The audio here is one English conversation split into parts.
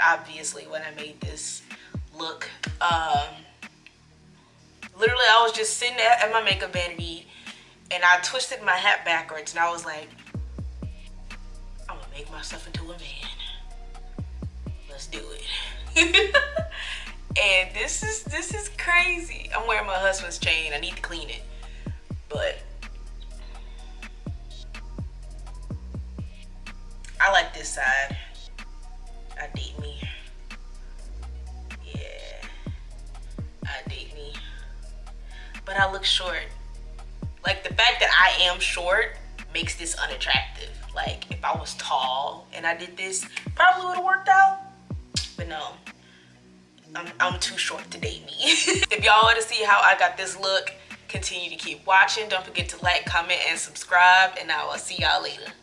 obviously, when I made this look. Literally, I was just sitting at my makeup vanity and I twisted my hat backwards and I was like, I'm gonna make myself into a man. Let's do it. And this is crazy. I'm wearing my husband's chain. I need to clean it. But I like this side. I date me. Yeah. I date me. But I look short. Like, the fact that I am short makes this unattractive. Like, if I was tall and I did this, probably would have worked out. But no, I'm too short to date me. If y'all want to see how I got this look, continue to keep watching. Don't forget to like, comment, and subscribe, and I will see y'all later.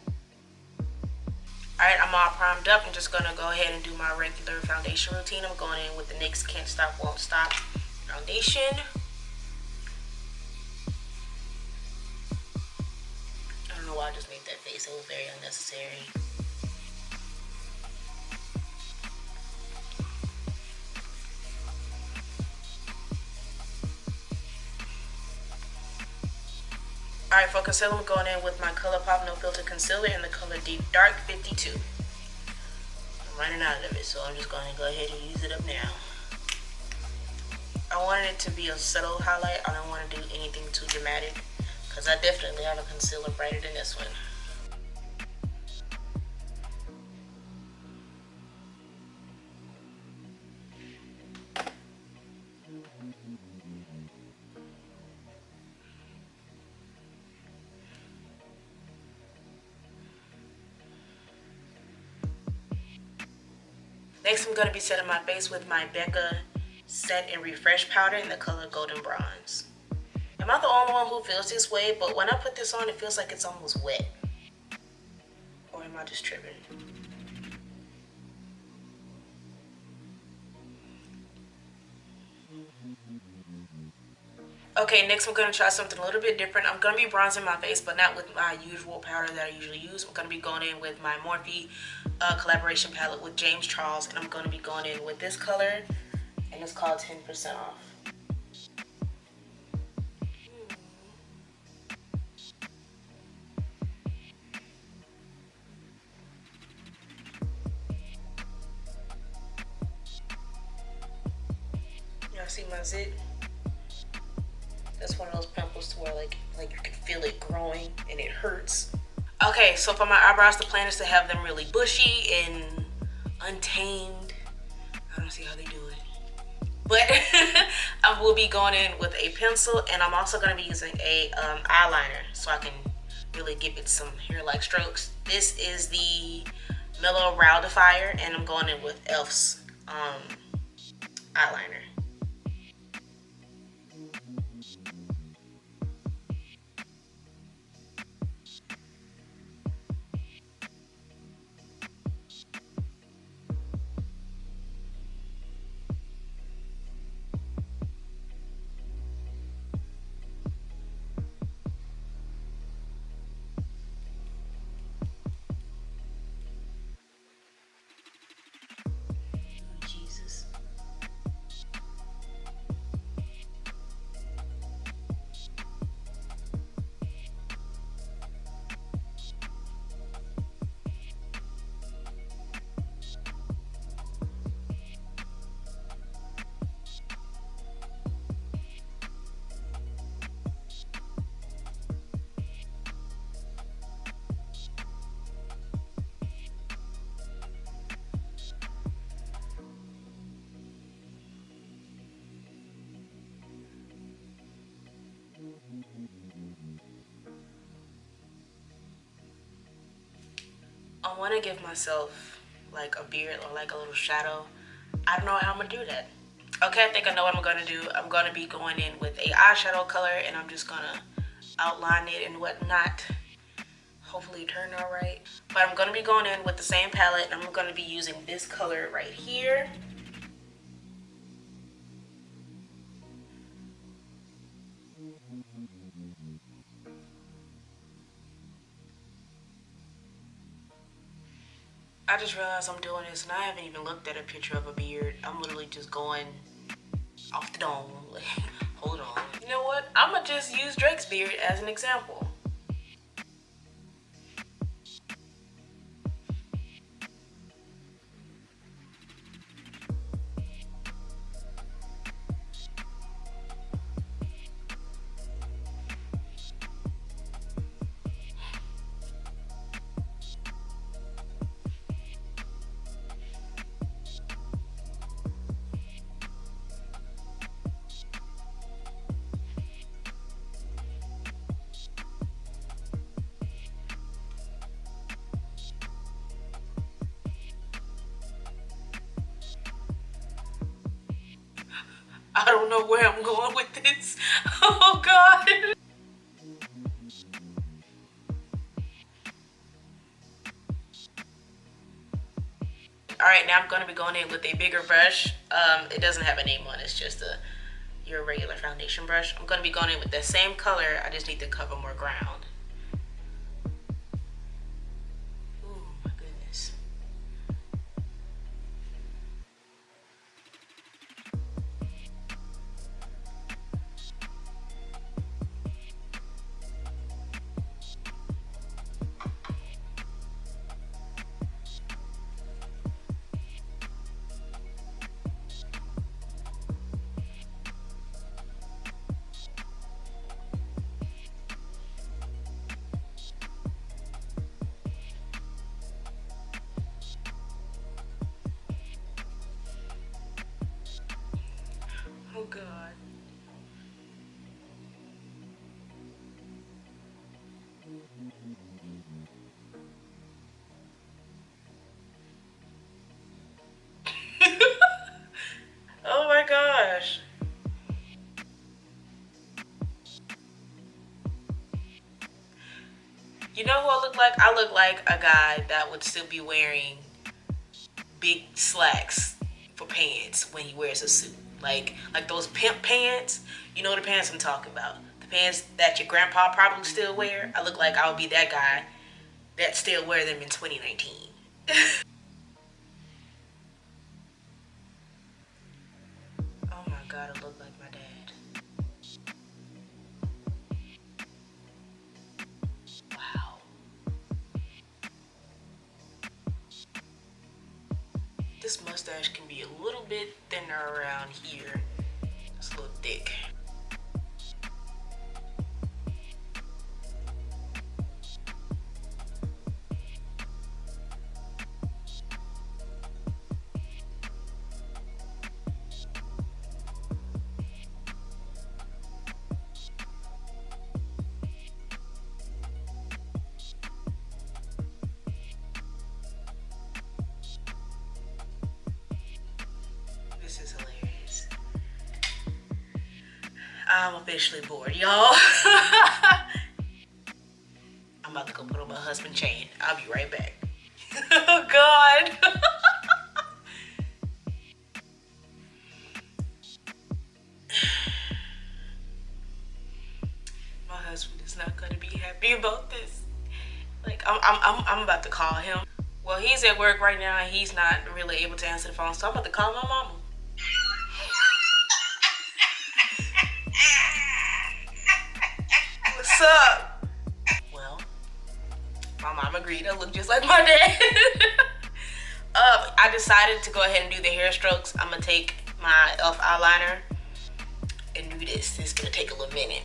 Alright, I'm all primed up. I'm just gonna go ahead and do my regular foundation routine. I'm going in with the NYX Can't Stop Won't Stop foundation. I don't know why I just made that face. It was very unnecessary. Alright, for concealer, I'm going in with my ColourPop No Filter Concealer in the color Deep Dark 52. I'm running out of it, so I'm just going to go ahead and use it up now. I wanted it to be a subtle highlight. I don't want to do anything too dramatic, because I definitely have a concealer brighter than this one. Next, I'm going to be setting my face with my Becca Set and Refresh powder in the color Golden Bronze. Am I the only one who feels this way? But when I put this on, it feels like it's almost wet. Or am I just tripping? Okay, next I'm going to try something a little bit different. I'm going to be bronzing my face, but not with my usual powder that I usually use. I'm going to be going in with my Morphe collaboration palette with James Charles, and I'm going to be going in with this color, and it's called 10% Off. Y'all see my zit? That's one of those pimples to where like you can feel it growing and it hurts. Okay, so for my eyebrows, the plan is to have them really bushy and untamed. I don't see how they do it. But I will be going in with a pencil, and I'm also going to be using a eyeliner so I can really give it some hair-like strokes. This is the Mellow Rowdifier, and I'm going in with e.l.f.'s eyeliner. Jesus. I want to give myself like a beard or like a little shadow. I don't know how I'm gonna do that. Okay, I think I know what I'm gonna do. I'm gonna be going in with a eyeshadow color, and I'm just gonna outline it and whatnot. Hopefully it turned out right. But I'm gonna be going in with the same palette, and I'm gonna be using this color right here. I just realized I'm doing this and I haven't even looked at a picture of a beard. I'm literally just going off the dome. Like, hold on. You know what? I'm gonna just use Drake's beard as an example. I don't know where I'm going with this. Oh God. All right, now I'm gonna be going in with a bigger brush. It doesn't have a name on it, it's just your regular foundation brush. I'm gonna be going in with the same color, I just need to cover more ground. Ooh, my goodness. Oh God. Oh my gosh. You know who I look like? I look like a guy that would still be wearing big slacks for pants when he wears a suit. Like those pimp pants. You know the pants I'm talking about. The pants that your grandpa probably still wear. I look like I would be that guy that still wear them in 2019. Oh my God, I look like my dad. Wow. This mustache can be a little bit thinner around here. It's a little thick. This is hilarious. I'm officially bored, y'all. I'm about to go put on my husband's chain. I'll be right back. Oh God. My husband is not gonna be happy about this. Like I'm about to call him. Well, he's at work right now and he's not really able to answer the phone, so I'm about to call my mama. What's up? Well, my mom agreed. I look just like my dad. I decided to go ahead and do the hair strokes. I'm gonna take my e.l.f. eyeliner and do this. It's gonna take a little minute.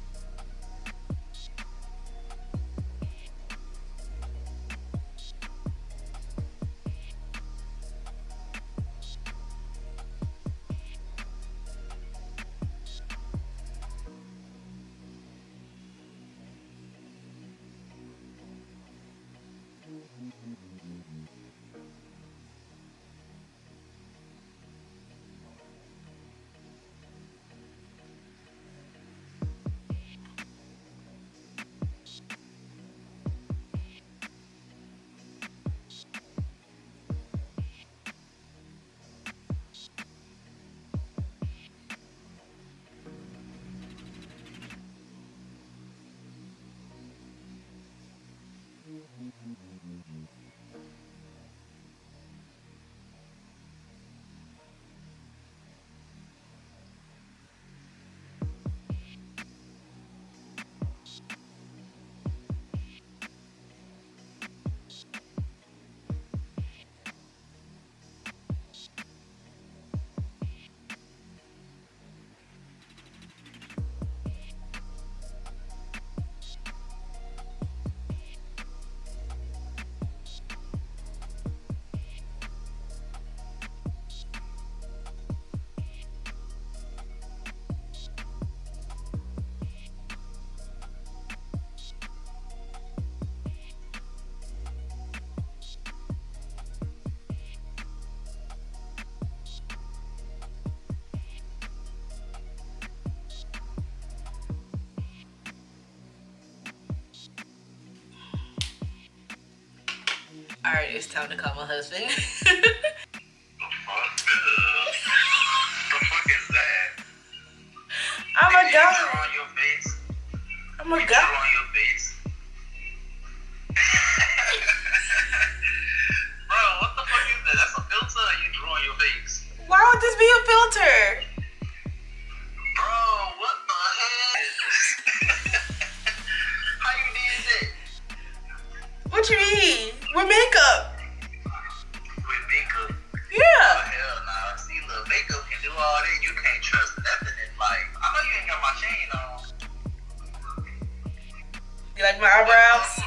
Alright, it's time to call my husband. The fuck is that? I'm a Draw god. on your face. I'm a Draw god. on your face. Bro, what the fuck is that? That's a filter. You draw on your face. Why would this be a filter? Bro, what the heck? How you did that? What you mean? With makeup. With makeup? Yeah. Oh, hell nah. See, look, makeup can do all that. You can't trust nothing in life. I know you ain't got my chain on. You like my eyebrows?